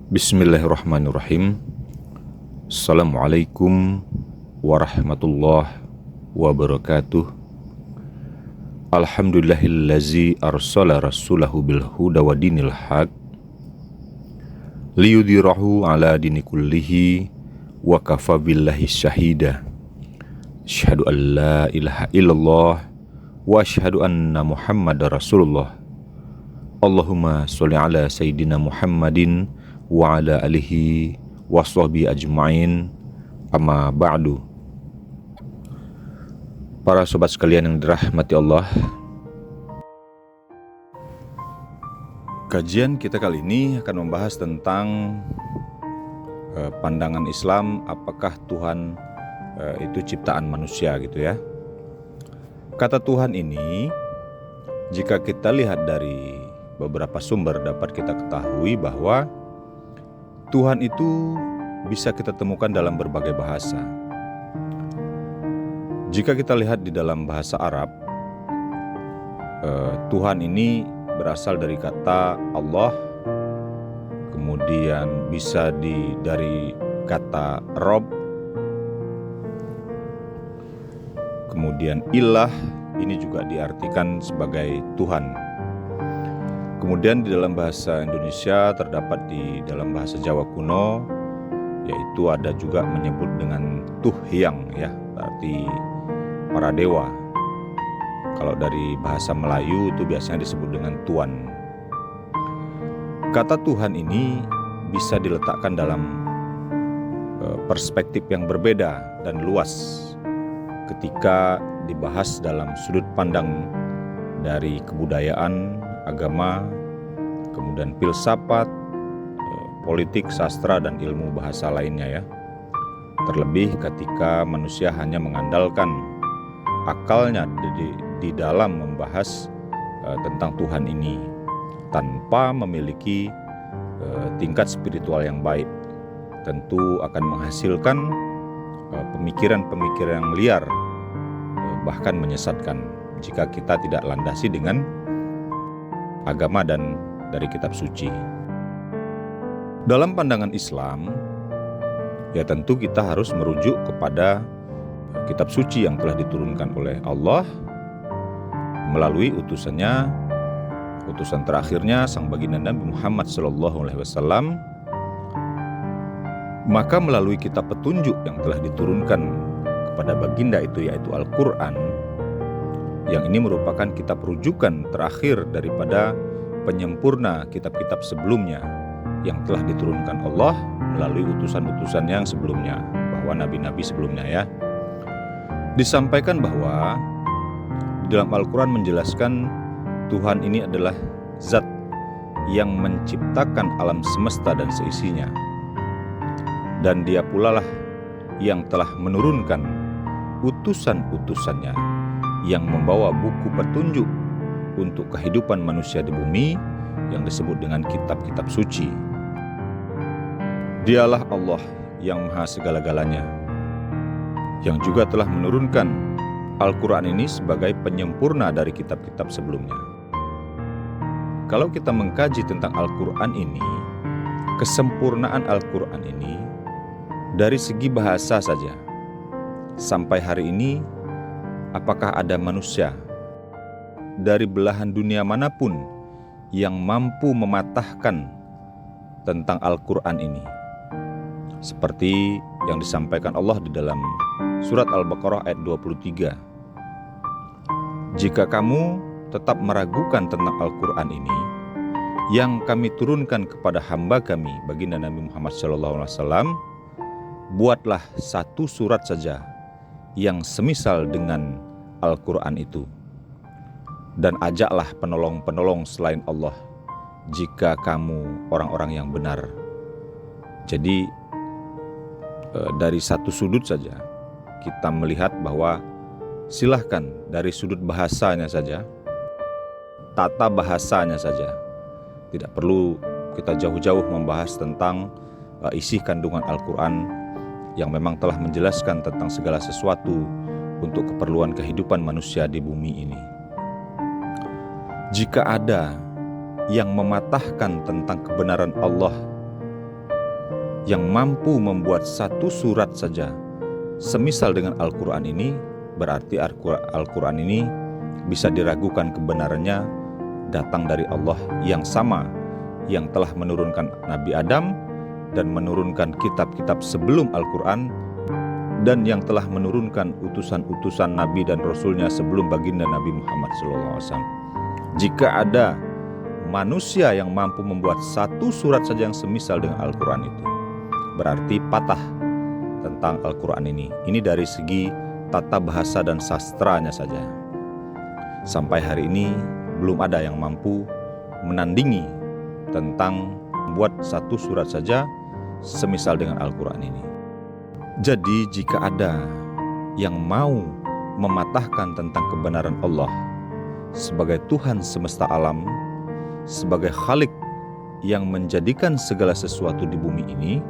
Bismillahirrahmanirrahim. Assalamualaikum warahmatullahi wabarakatuh. Alhamdulillahillazi arsala rasulahu bil huda wa dinil haq liyudhirahu ala dini kullihi wa kafa billahi syahida. Asyhadu an la ilaha illallah wa asyhadu anna Muhammadar Rasulullah. Allahumma sholli ala sayyidina Muhammadin wa ala alihi wa sahbihi ajma'in, amma ba'du. Para sobat sekalian yang dirahmati Allah, kajian kita kali ini akan membahas tentang pandangan Islam, apakah Tuhan itu ciptaan manusia gitu ya. Kata Tuhan ini, jika kita lihat dari beberapa sumber dapat kita ketahui bahwa Tuhan itu bisa kita temukan dalam berbagai bahasa. Jika kita lihat di dalam bahasa Arab, Tuhan ini berasal dari kata Allah, kemudian bisa dari kata Rob, kemudian ilah, ini juga diartikan sebagai Tuhan. Kemudian di dalam bahasa Indonesia terdapat di dalam bahasa Jawa kuno, yaitu ada juga menyebut dengan Tuhyang ya, berarti para dewa. Kalau dari bahasa Melayu itu biasanya disebut dengan Tuan. Kata Tuhan ini bisa diletakkan dalam perspektif yang berbeda dan luas ketika dibahas dalam sudut pandang dari kebudayaan, agama, kemudian filsafat, politik, sastra, dan ilmu bahasa lainnya ya. Terlebih ketika manusia hanya mengandalkan akalnya di dalam membahas tentang Tuhan ini tanpa memiliki tingkat spiritual yang baik, tentu akan menghasilkan pemikiran-pemikiran yang liar, bahkan menyesatkan jika kita tidak landasi dengan agama dan dari kitab suci. Dalam pandangan Islam, ya tentu kita harus merujuk kepada kitab suci yang telah diturunkan oleh Allah melalui utusan terakhirnya sang baginda Nabi Muhammad SAW. Maka melalui kitab petunjuk yang telah diturunkan kepada baginda itu, yaitu Al-Quran, yang ini merupakan kitab rujukan terakhir daripada penyempurna kitab-kitab sebelumnya yang telah diturunkan Allah melalui utusan-utusan yang sebelumnya, bahwa nabi-nabi sebelumnya ya. Disampaikan bahwa di dalam Al-Quran menjelaskan Tuhan ini adalah zat yang menciptakan alam semesta dan seisinya, dan dia pula lah yang telah menurunkan utusan-utusannya yang membawa buku petunjuk untuk kehidupan manusia di bumi yang disebut dengan kitab-kitab suci. Dialah Allah yang maha segala-galanya, yang juga telah menurunkan Al-Quran ini sebagai penyempurna dari kitab-kitab sebelumnya. Kalau kita mengkaji tentang Al-Quran ini, kesempurnaan Al-Quran ini dari segi bahasa saja, sampai hari ini apakah ada manusia dari belahan dunia manapun yang mampu mematahkan tentang Al-Quran ini? Seperti yang disampaikan Allah di dalam surat Al-Baqarah ayat 23. Jika kamu tetap meragukan tentang Al-Quran ini yang kami turunkan kepada hamba kami, baginda Nabi Muhammad SAW, buatlah satu surat saja yang semisal dengan Al-Quran itu, dan ajaklah penolong-penolong selain Allah jika kamu orang-orang yang benar. Jadi dari satu sudut saja kita melihat bahwa silahkan dari sudut bahasanya saja, tata bahasanya saja, tidak perlu kita jauh-jauh membahas tentang isi kandungan Al-Quran yang memang telah menjelaskan tentang segala sesuatu untuk keperluan kehidupan manusia di bumi ini. Jika ada yang mematahkan tentang kebenaran Allah yang mampu membuat satu surat saja semisal dengan Al-Quran ini, berarti Al-Quran ini bisa diragukan kebenarannya datang dari Allah yang sama, yang telah menurunkan Nabi Adam dan menurunkan kitab-kitab sebelum Al-Quran, dan yang telah menurunkan utusan-utusan Nabi dan Rasulnya sebelum baginda Nabi Muhammad SAW. Jika ada manusia yang mampu membuat satu surat saja yang semisal dengan Al-Quran itu, berarti patah tentang Al-Quran ini. Ini dari segi tata bahasa dan sastranya saja. Sampai hari ini belum ada yang mampu menandingi tentang membuat satu surat saja semisal dengan Al-Quran ini. Jadi jika ada yang mau mematahkan tentang kebenaran Allah sebagai Tuhan semesta alam, sebagai Khalik yang menjadikan segala sesuatu di bumi ini,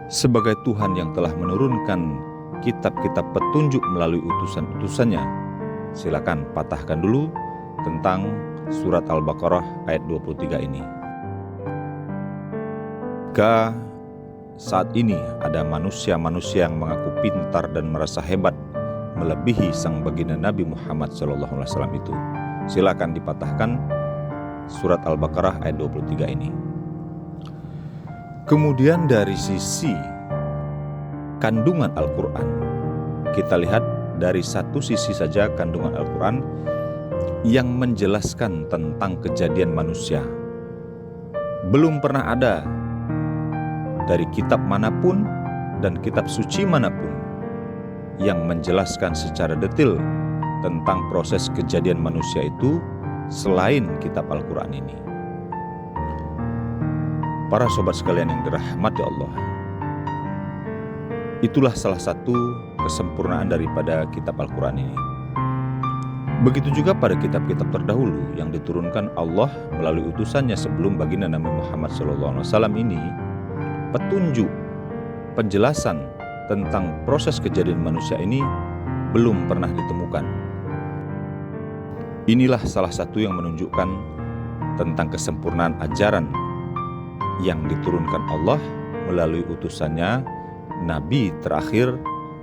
sebagai Tuhan yang telah menurunkan kitab-kitab petunjuk melalui utusan-utusannya, silakan patahkan dulu tentang surat Al-Baqarah ayat 23 ini. Jika saat ini ada manusia-manusia yang mengaku pintar dan merasa hebat melebihi sang baginda Nabi Muhammad SAW itu, silakan dipatahkan surat Al-Baqarah ayat 23 ini. Kemudian dari sisi kandungan Al-Quran, kita lihat dari satu sisi saja kandungan Al-Quran yang menjelaskan tentang kejadian manusia. Belum pernah ada dari kitab manapun dan kitab suci manapun yang menjelaskan secara detail tentang proses kejadian manusia itu selain kitab Al-Quran ini. Para sobat sekalian yang dirahmati Allah, itulah salah satu kesempurnaan daripada kitab Al-Quran ini. Begitu juga pada kitab-kitab terdahulu yang diturunkan Allah melalui utusannya sebelum baginda Nabi Muhammad SAW ini, petunjuk, penjelasan tentang proses kejadian manusia ini belum pernah ditemukan. Inilah salah satu yang menunjukkan tentang kesempurnaan ajaran yang diturunkan Allah melalui utusannya Nabi terakhir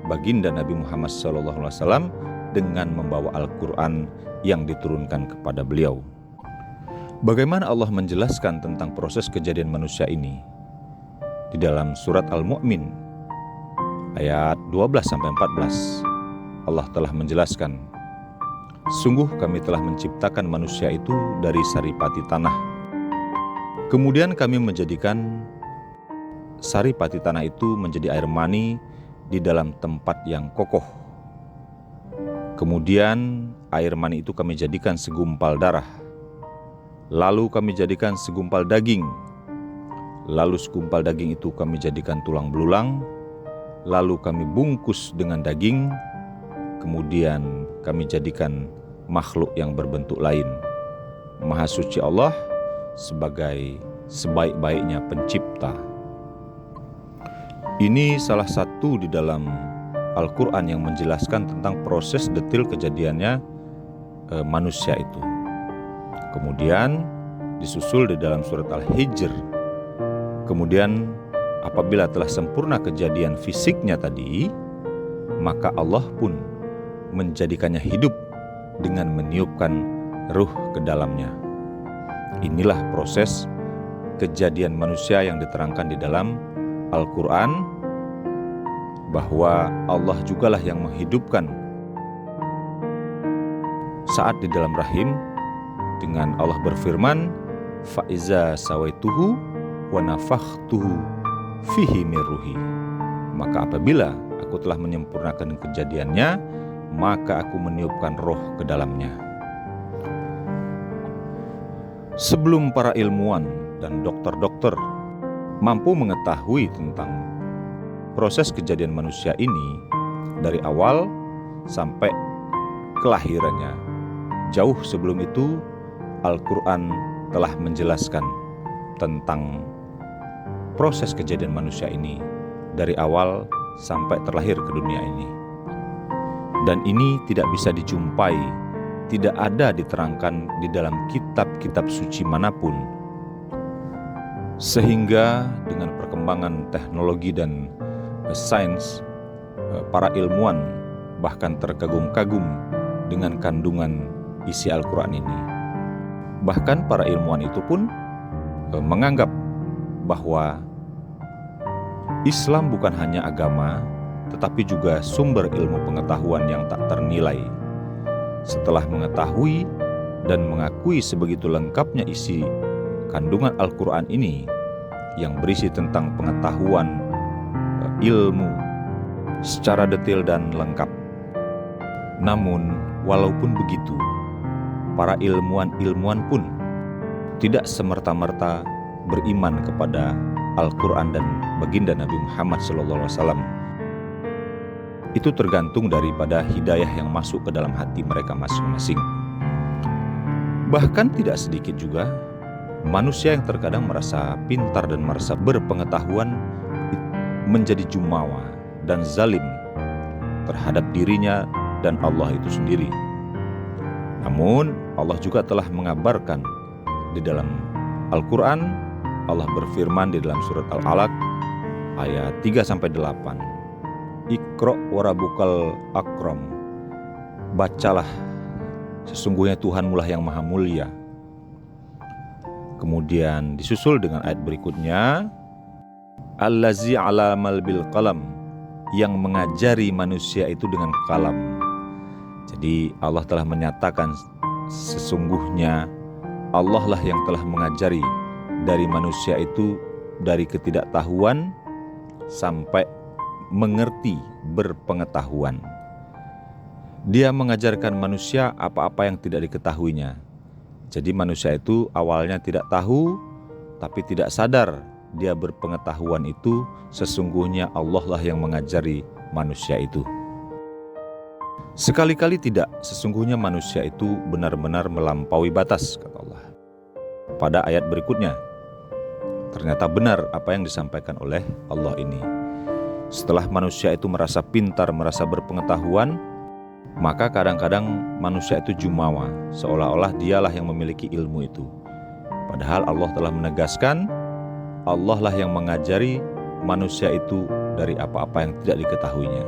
baginda Nabi Muhammad SAW dengan membawa Al-Quran yang diturunkan kepada beliau. Bagaimana Allah menjelaskan tentang proses kejadian manusia ini? Di dalam surat Al-Mu'min ayat 12-14 Allah telah menjelaskan, sungguh kami telah menciptakan manusia itu dari saripati tanah. Kemudian kami menjadikan saripati tanah itu menjadi air mani di dalam tempat yang kokoh. Kemudian air mani itu kami jadikan segumpal darah. Lalu kami jadikan segumpal daging. Lalu segumpal daging itu kami jadikan tulang belulang. Lalu kami bungkus dengan daging. Kemudian kami jadikan makhluk yang berbentuk lain. Maha suci Allah sebagai sebaik-baiknya pencipta. Ini salah satu di dalam Al-Quran yang menjelaskan tentang proses detail kejadiannya manusia itu. Kemudian disusul di dalam surat Al-Hijr. Kemudian apabila telah sempurna kejadian fisiknya tadi, maka Allah pun menjadikannya hidup dengan meniupkan ruh ke dalamnya. Inilah proses kejadian manusia yang diterangkan di dalam Al-Quran, bahwa Allah jugalah yang menghidupkan saat di dalam rahim, dengan Allah berfirman, faiza sawaituhu wa nafakhtuhu fihi min ruhi. Maka apabila aku telah menyempurnakan kejadiannya, maka aku meniupkan roh ke dalamnya. Sebelum para ilmuwan dan dokter-dokter mampu mengetahui tentang proses kejadian manusia ini dari awal sampai kelahirannya, jauh sebelum itu Al-Quran telah menjelaskan tentang proses kejadian manusia ini dari awal sampai terlahir ke dunia ini. Dan ini tidak bisa dijumpai, tidak ada diterangkan di dalam kitab-kitab suci manapun. Sehingga dengan perkembangan teknologi dan sains, para ilmuwan bahkan terkagum-kagum dengan kandungan isi Al-Quran ini. Bahkan para ilmuwan itu pun menganggap bahwa Islam bukan hanya agama, tetapi juga sumber ilmu pengetahuan yang tak ternilai. Setelah mengetahui dan mengakui sebegitu lengkapnya isi kandungan Al-Quran ini yang berisi tentang pengetahuan ilmu secara detail dan lengkap. Namun, walaupun begitu, para ilmuwan pun tidak semerta-merta beriman kepada Al-Quran dan baginda Nabi Muhammad SAW. Itu tergantung daripada hidayah yang masuk ke dalam hati mereka masing-masing. Bahkan tidak sedikit juga manusia yang terkadang merasa pintar dan merasa berpengetahuan menjadi jumawa dan zalim terhadap dirinya dan Allah itu sendiri. Namun Allah juga telah mengabarkan di dalam Al-Quran. Allah berfirman di dalam surat Al-Alaq ayat 3-8. Iqra' wa rabbukal akram. Bacalah, sesungguhnya Tuhanmulah yang maha mulia. Kemudian disusul dengan ayat berikutnya, Allazi 'alamal bil qalam, yang mengajari manusia itu dengan kalam. Jadi Allah telah menyatakan sesungguhnya Allah lah yang telah mengajari dari manusia itu dari ketidaktahuan sampai mengerti, berpengetahuan. Dia mengajarkan manusia apa-apa yang tidak diketahuinya. Jadi manusia itu awalnya tidak tahu, tapi tidak sadar dia berpengetahuan itu sesungguhnya Allah lah yang mengajari manusia itu. Sekali-kali tidak, sesungguhnya manusia itu benar-benar melampaui batas, kata Allah. Pada ayat berikutnya, ternyata benar apa yang disampaikan oleh Allah ini. Setelah manusia itu merasa pintar, merasa berpengetahuan, maka kadang-kadang manusia itu jumawa, seolah-olah dialah yang memiliki ilmu itu. Padahal Allah telah menegaskan, Allah lah yang mengajari manusia itu dari apa-apa yang tidak diketahuinya.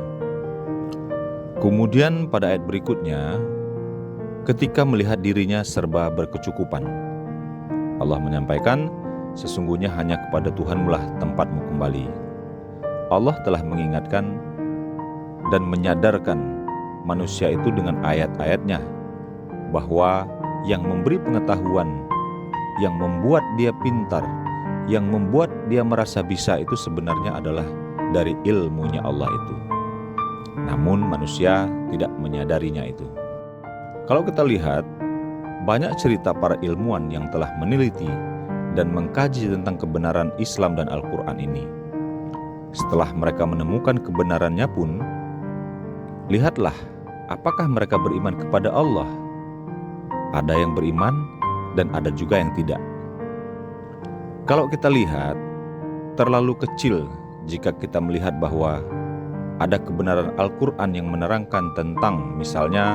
Kemudian pada ayat berikutnya, ketika melihat dirinya serba berkecukupan, Allah menyampaikan, sesungguhnya hanya kepada Tuhanmulah tempatmu kembali. Allah telah mengingatkan dan menyadarkan manusia itu dengan ayat-ayatnya bahwa yang memberi pengetahuan, yang membuat dia pintar, yang membuat dia merasa bisa itu sebenarnya adalah dari ilmunya Allah itu. Namun manusia tidak menyadarinya itu. Kalau kita lihat, banyak cerita para ilmuwan yang telah meneliti dan mengkaji tentang kebenaran Islam dan Al-Quran ini. Setelah mereka menemukan kebenarannya pun, lihatlah apakah mereka beriman kepada Allah. Ada yang beriman dan ada juga yang tidak. Kalau kita lihat, terlalu kecil jika kita melihat bahwa ada kebenaran Al-Quran yang menerangkan tentang misalnya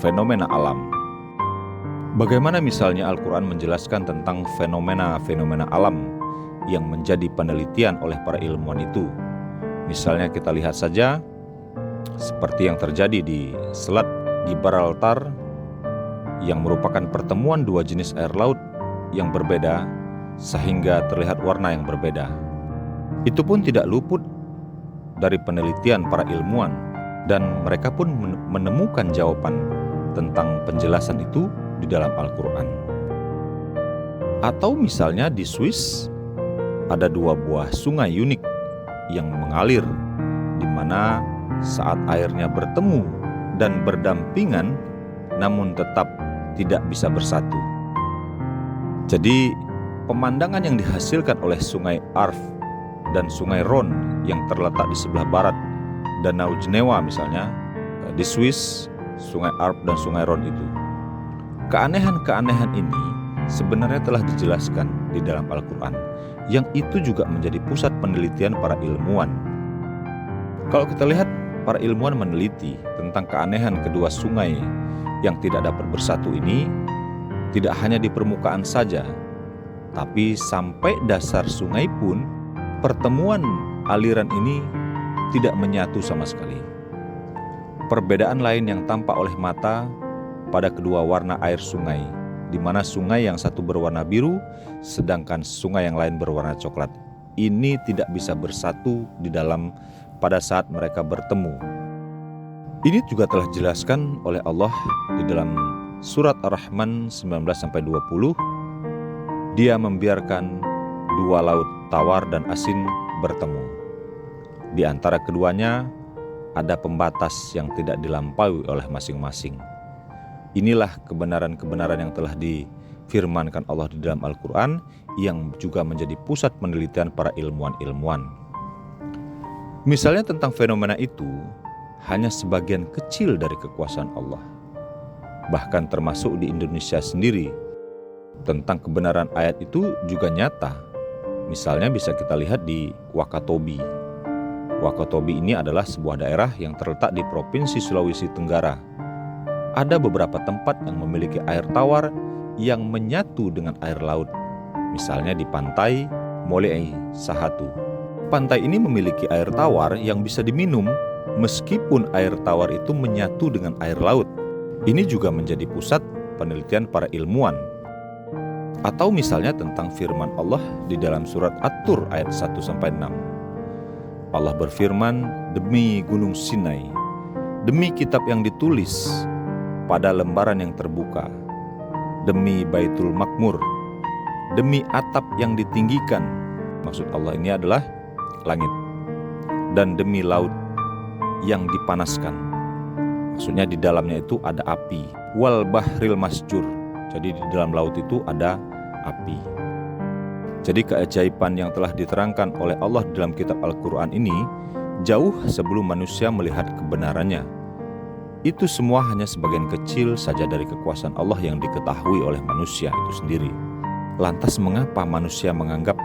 fenomena alam. Bagaimana misalnya Al-Quran menjelaskan tentang fenomena-fenomena alam yang menjadi penelitian oleh para ilmuwan itu. Misalnya kita lihat saja seperti yang terjadi di Selat Gibraltar yang merupakan pertemuan dua jenis air laut yang berbeda sehingga terlihat warna yang berbeda. Itu pun tidak luput dari penelitian para ilmuwan dan mereka pun menemukan jawaban tentang penjelasan itu di dalam Al-Quran. Atau misalnya di Swiss ada dua buah sungai unik yang mengalir, di mana saat airnya bertemu dan berdampingan namun tetap tidak bisa bersatu. Jadi pemandangan yang dihasilkan oleh sungai Arv dan sungai Rhone yang terletak di sebelah barat Danau Jenewa misalnya, di Swiss, sungai Arv dan sungai Rhone itu, keanehan-keanehan ini sebenarnya telah dijelaskan di dalam Al-Quran, yang itu juga menjadi pusat penelitian para ilmuwan. Kalau kita lihat, para ilmuwan meneliti tentang keanehan kedua sungai yang tidak dapat bersatu ini, tidak hanya di permukaan saja, Tapi sampai dasar sungai pun pertemuan aliran ini tidak menyatu sama sekali. Perbedaan lain yang tampak oleh mata pada kedua warna air sungai, di mana sungai yang satu berwarna biru sedangkan sungai yang lain berwarna coklat. Ini tidak bisa bersatu di dalam pada saat mereka bertemu. Ini juga telah dijelaskan oleh Allah di dalam surat Ar-Rahman 19-20. Dia membiarkan dua laut tawar dan asin bertemu. Di antara keduanya ada pembatas yang tidak dilampaui oleh masing-masing. Inilah kebenaran-kebenaran yang telah difirmankan Allah di dalam Al-Quran, yang juga menjadi pusat penelitian para ilmuwan-ilmuwan. Misalnya tentang fenomena itu, hanya sebagian kecil dari kekuasaan Allah. Bahkan termasuk di Indonesia sendiri, tentang kebenaran ayat itu juga nyata. Misalnya bisa kita lihat di Wakatobi. Wakatobi ini adalah sebuah daerah yang terletak di Provinsi Sulawesi Tenggara. Ada beberapa tempat yang memiliki air tawar yang menyatu dengan air laut. Misalnya di pantai Molei Sahatu. Pantai ini memiliki air tawar yang bisa diminum meskipun air tawar itu menyatu dengan air laut. Ini juga menjadi pusat penelitian para ilmuwan. Atau misalnya tentang firman Allah di dalam surat At-Tur ayat 1-6. Allah berfirman, demi gunung Sinai, demi kitab yang ditulis pada lembaran yang terbuka, demi Baitul Makmur, demi atap yang ditinggikan. Maksud Allah ini adalah langit. Dan demi laut yang dipanaskan. Maksudnya di dalamnya itu ada api. Wal bahril masjur. Jadi di dalam laut itu ada api. Jadi keajaiban yang telah diterangkan oleh Allah dalam kitab Al-Quran ini jauh sebelum manusia melihat kebenarannya. Itu semua hanya sebagian kecil saja dari kekuasaan Allah yang diketahui oleh manusia itu sendiri. Lantas mengapa manusia menganggap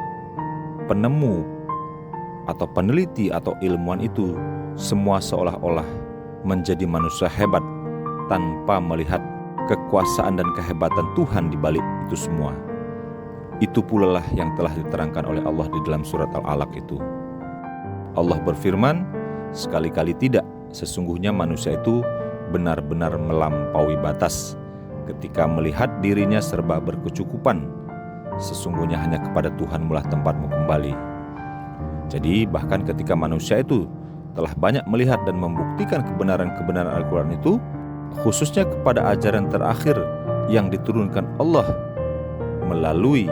penemu atau peneliti atau ilmuwan itu semua seolah-olah menjadi manusia hebat tanpa melihat kekuasaan dan kehebatan Tuhan di balik itu semua? Itu pula lah yang telah diterangkan oleh Allah di dalam surat Al-Alaq itu. Allah berfirman, sekali-kali tidak, sesungguhnya manusia itu benar-benar melampaui batas ketika melihat dirinya serba berkecukupan. Sesungguhnya hanya kepada Tuhan mulah tempatmu kembali. Jadi bahkan ketika manusia itu telah banyak melihat dan membuktikan kebenaran-kebenaran Al-Quran itu, khususnya kepada ajaran terakhir yang diturunkan Allah melalui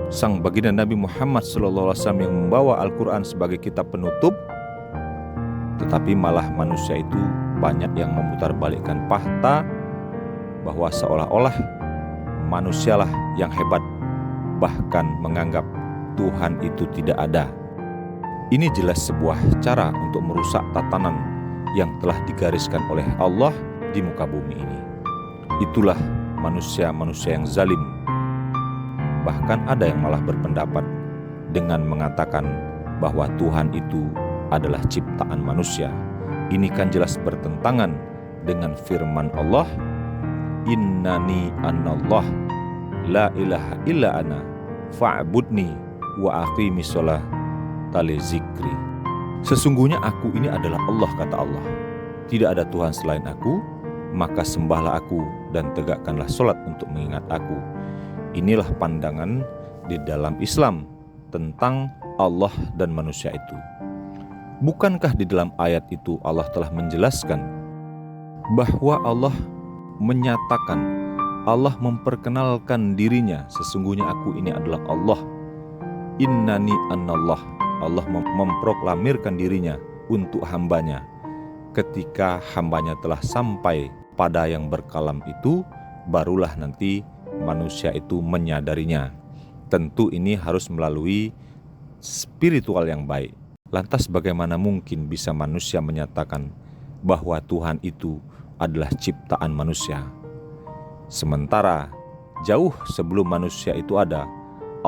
sang baginda Nabi Muhammad SAW yang membawa Al-Quran sebagai kitab penutup, tetapi malah manusia itu banyak yang memutarbalikkan fakta bahwa seolah-olah manusialah yang hebat, bahkan menganggap Tuhan itu tidak ada. Ini jelas sebuah cara untuk merusak tatanan yang telah digariskan oleh Allah di muka bumi ini. Itulah manusia-manusia yang zalim. Bahkan ada yang malah berpendapat dengan mengatakan bahwa Tuhan itu adalah ciptaan manusia. Ini kan jelas bertentangan dengan firman Allah, Innani anallah la ilaha illa ana fa'budni wa aqimis sholata li zikri. Sesungguhnya aku ini adalah Allah, kata Allah. Tidak ada Tuhan selain aku, maka sembahlah aku dan tegakkanlah sholat untuk mengingat aku. Inilah pandangan di dalam Islam tentang Allah dan manusia itu. Bukankah di dalam ayat itu Allah telah menjelaskan bahwa Allah menyatakan, Allah memperkenalkan dirinya, sesungguhnya aku ini adalah Allah. Innani anallah. Allah memproklamirkan dirinya untuk hambanya. Ketika hambanya telah sampai pada yang berkalam itu, barulah nanti manusia itu menyadarinya. Tentu ini harus melalui spiritual yang baik. Lantas bagaimana mungkin bisa manusia menyatakan bahwa Tuhan itu adalah ciptaan manusia? Sementara jauh sebelum manusia itu ada,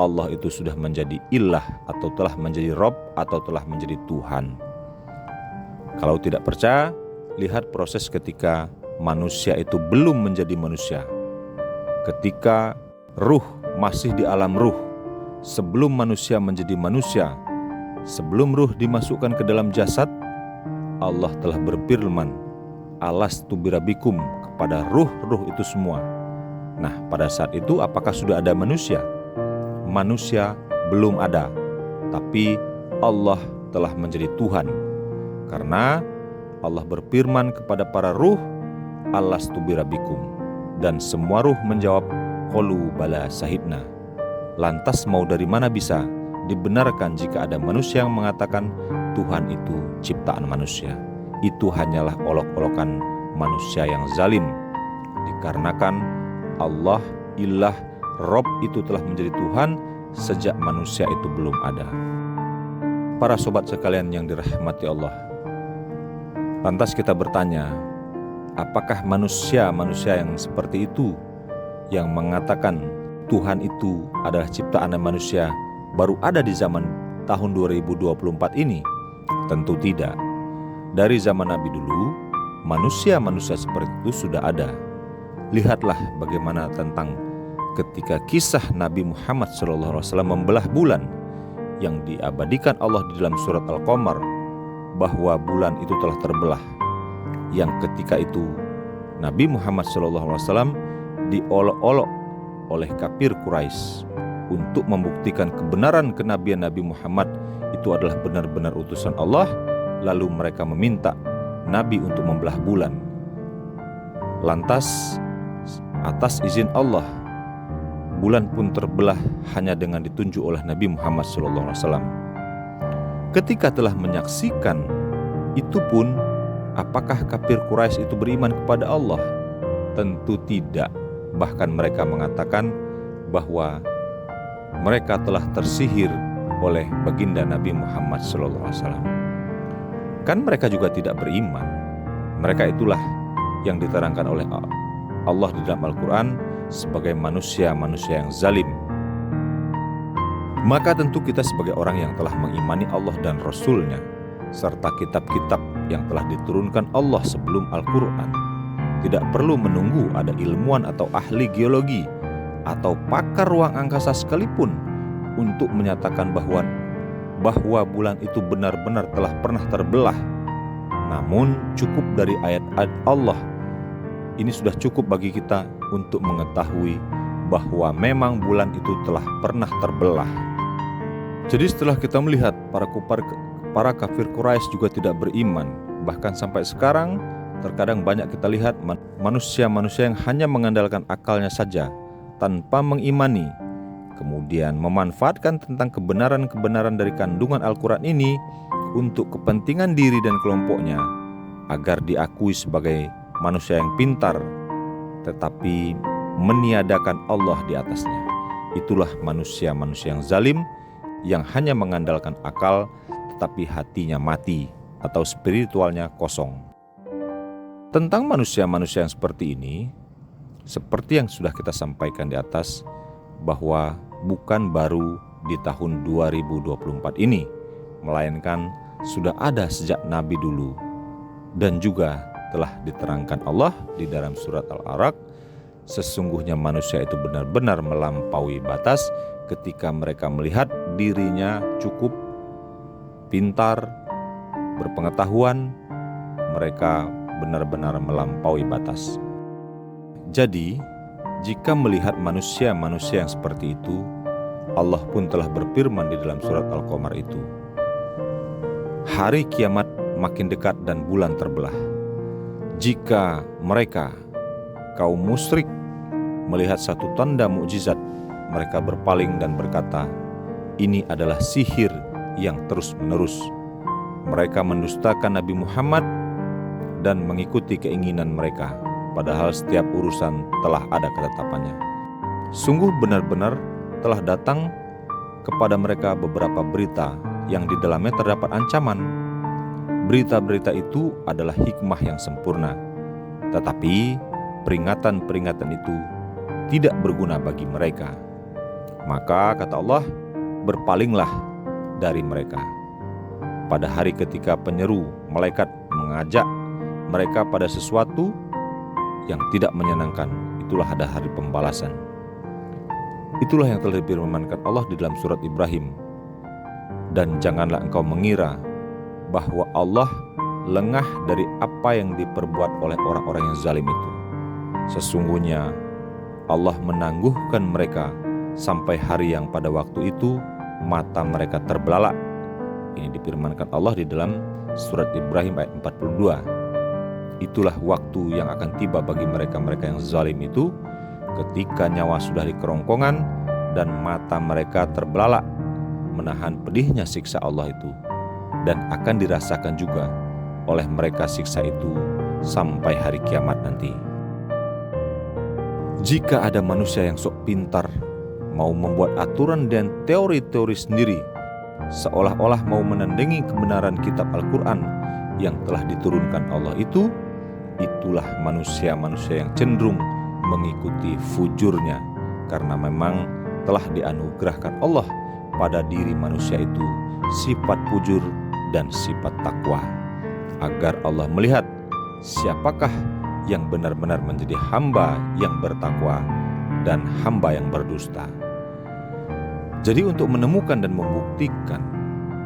Allah itu sudah menjadi ilah atau telah menjadi Rob atau telah menjadi Tuhan. Kalau tidak percaya, lihat proses ketika manusia itu belum menjadi manusia. Ketika ruh masih di alam ruh, sebelum manusia menjadi manusia, sebelum ruh dimasukkan ke dalam jasad, Allah telah berfirman, alastu birabbikum, kepada ruh-ruh itu semua. Nah, pada saat itu apakah sudah ada manusia? Manusia belum ada, tapi Allah telah menjadi Tuhan. Karena Allah berfirman kepada para ruh, alastu birabbikum, dan semua ruh menjawab, qalu bala syahidna. Lantas mau dari mana bisa dibenarkan jika ada manusia yang mengatakan Tuhan itu ciptaan manusia? Itu hanyalah olok-olokan manusia yang zalim. Dikarenakan Allah, ilah, Rob itu telah menjadi Tuhan sejak manusia itu belum ada. Para sobat sekalian yang dirahmati Allah, lantas kita bertanya, apakah manusia-manusia yang seperti itu yang mengatakan Tuhan itu adalah ciptaan manusia baru ada di zaman tahun 2024 ini? Tentu tidak. Dari zaman Nabi dulu, manusia-manusia seperti itu sudah ada. Lihatlah bagaimana tentang ketika kisah Nabi Muhammad SAW membelah bulan yang diabadikan Allah di dalam surat Al-Qamar, bahwa bulan itu telah terbelah, yang ketika itu Nabi Muhammad SAW diolok-olok oleh kafir Quraisy untuk membuktikan kebenaran kenabian Nabi Muhammad itu adalah benar-benar utusan Allah. Lalu mereka meminta Nabi untuk membelah bulan. Lantas atas izin Allah, bulan pun terbelah hanya dengan ditunjuk oleh Nabi Muhammad SAW. Ketika telah menyaksikan itu pun, apakah kafir Quraisy itu beriman kepada Allah? Tentu tidak. Bahkan mereka mengatakan bahwa mereka telah tersihir oleh baginda Nabi Muhammad SAW. Kan mereka juga tidak beriman. Mereka itulah yang diterangkan oleh Allah di dalam Al-Quran sebagai manusia-manusia yang zalim. Maka tentu kita sebagai orang yang telah mengimani Allah dan Rasul-Nya, serta kitab-kitab yang telah diturunkan Allah sebelum Al-Quran, tidak perlu menunggu ada ilmuwan atau ahli geologi atau pakar ruang angkasa sekalipun untuk menyatakan bahwa bulan itu benar-benar telah pernah terbelah. Namun cukup dari ayat-ayat Allah ini sudah cukup bagi kita untuk mengetahui bahwa memang bulan itu telah pernah terbelah. Jadi setelah kita melihat para kafir Quraisy juga tidak beriman, bahkan sampai sekarang terkadang banyak kita lihat manusia-manusia yang hanya mengandalkan akalnya saja tanpa mengimani, kemudian memanfaatkan tentang kebenaran-kebenaran dari kandungan Al-Quran ini untuk kepentingan diri dan kelompoknya agar diakui sebagai manusia yang pintar, tetapi meniadakan Allah di atasnya. Itulah manusia-manusia yang zalim, yang hanya mengandalkan akal tetapi hatinya mati atau spiritualnya kosong. Tentang manusia-manusia yang seperti ini, seperti yang sudah kita sampaikan di atas, bahwa bukan baru di tahun 2024 ini, melainkan sudah ada sejak Nabi dulu, dan juga telah diterangkan Allah di dalam surat Al-A'raf, sesungguhnya manusia itu benar-benar melampaui batas ketika mereka melihat dirinya cukup pintar, berpengetahuan. Mereka benar-benar melampaui batas. Jadi, jika melihat manusia-manusia yang seperti itu, Allah pun telah berfirman di dalam surat Al-Qamar itu, hari kiamat makin dekat dan bulan terbelah. Jika mereka, kaum musyrik, melihat satu tanda mukjizat, mereka berpaling dan berkata, ini adalah sihir yang terus-menerus. Mereka mendustakan Nabi Muhammad dan mengikuti keinginan mereka, padahal setiap urusan telah ada ketetapannya. Sungguh benar-benar telah datang kepada mereka beberapa berita yang di dalamnya terdapat ancaman. Berita-berita itu adalah hikmah yang sempurna, tetapi peringatan-peringatan itu tidak berguna bagi mereka. Maka kata Allah, berpalinglah dari mereka. Pada hari ketika penyeru malaikat mengajak mereka pada sesuatu yang tidak menyenangkan, itulah ada hari pembalasan. Itulah yang telah difirmankan Allah di dalam surat Ibrahim. Dan janganlah engkau mengira bahwa Allah lengah dari apa yang diperbuat oleh orang-orang yang zalim itu. Sesungguhnya Allah menangguhkan mereka sampai hari yang pada waktu itu mata mereka terbelalak. Ini difirmankan Allah di dalam surat Ibrahim ayat 42. Itulah waktu yang akan tiba bagi mereka-mereka yang zalim itu, ketika nyawa sudah di kerongkongan dan mata mereka terbelalak menahan pedihnya siksa Allah itu, dan akan dirasakan juga oleh mereka siksa itu sampai hari kiamat nanti. Jika ada manusia yang sok pintar mau membuat aturan dan teori-teori sendiri, seolah-olah mau menandingi kebenaran kitab Al-Quran yang telah diturunkan Allah itu, itulah manusia-manusia yang cenderung mengikuti fujurnya, karena memang telah dianugerahkan Allah pada diri manusia itu sifat fujur dan sifat takwa, agar Allah melihat siapakah yang benar-benar menjadi hamba yang bertakwa dan hamba yang berdusta. Jadi untuk menemukan dan membuktikan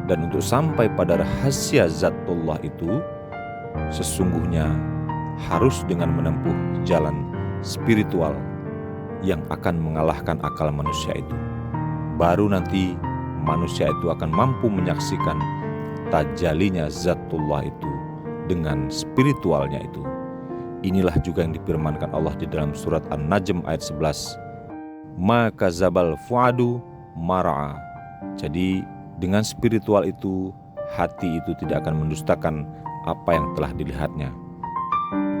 dan untuk sampai pada rahasia zatullah itu, sesungguhnya harus dengan menempuh jalan spiritual yang akan mengalahkan akal manusia itu. Baru nanti manusia itu akan mampu menyaksikan tajalinya zatullah itu dengan spiritualnya itu. Inilah juga yang difirmankan Allah di dalam surat An-Najm ayat 11. Ma kazabal fuadu mara'a. Jadi dengan spiritual itu, hati itu tidak akan mendustakan apa yang telah dilihatnya.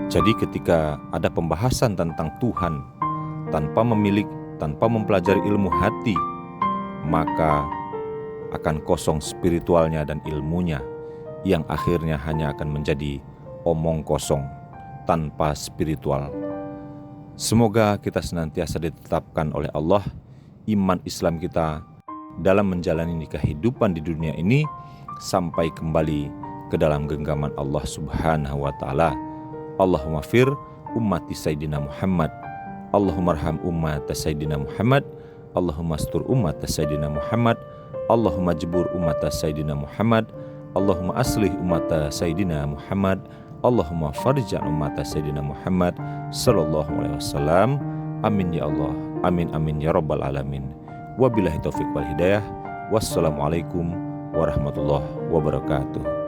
Jadi ketika ada pembahasan tentang Tuhan tanpa mempelajari ilmu hati, maka akan kosong spiritualnya dan ilmunya, yang akhirnya hanya akan menjadi omong kosong tanpa spiritual. Semoga kita senantiasa ditetapkan oleh Allah iman Islam kita dalam menjalani kehidupan di dunia ini sampai kembali ke dalam genggaman Allah Subhanahu wa Ta'ala. Allahumma fir ummati Sayyidina Muhammad, Allahumma arham ummata Sayyidina Muhammad, Allahumma astur ummata Sayyidina Muhammad, Allahumma jebur ummata Sayyidina Muhammad, Allahumma aslih ummata Sayyidina Muhammad, Allahumma farjan ummata Sayyidina Muhammad sallallahu alaihi wasallam. Amin ya Allah, amin amin ya rabbal alamin. Wabillahi taufiq wal hidayah. Wassalamualaikum warahmatullahi wabarakatuh.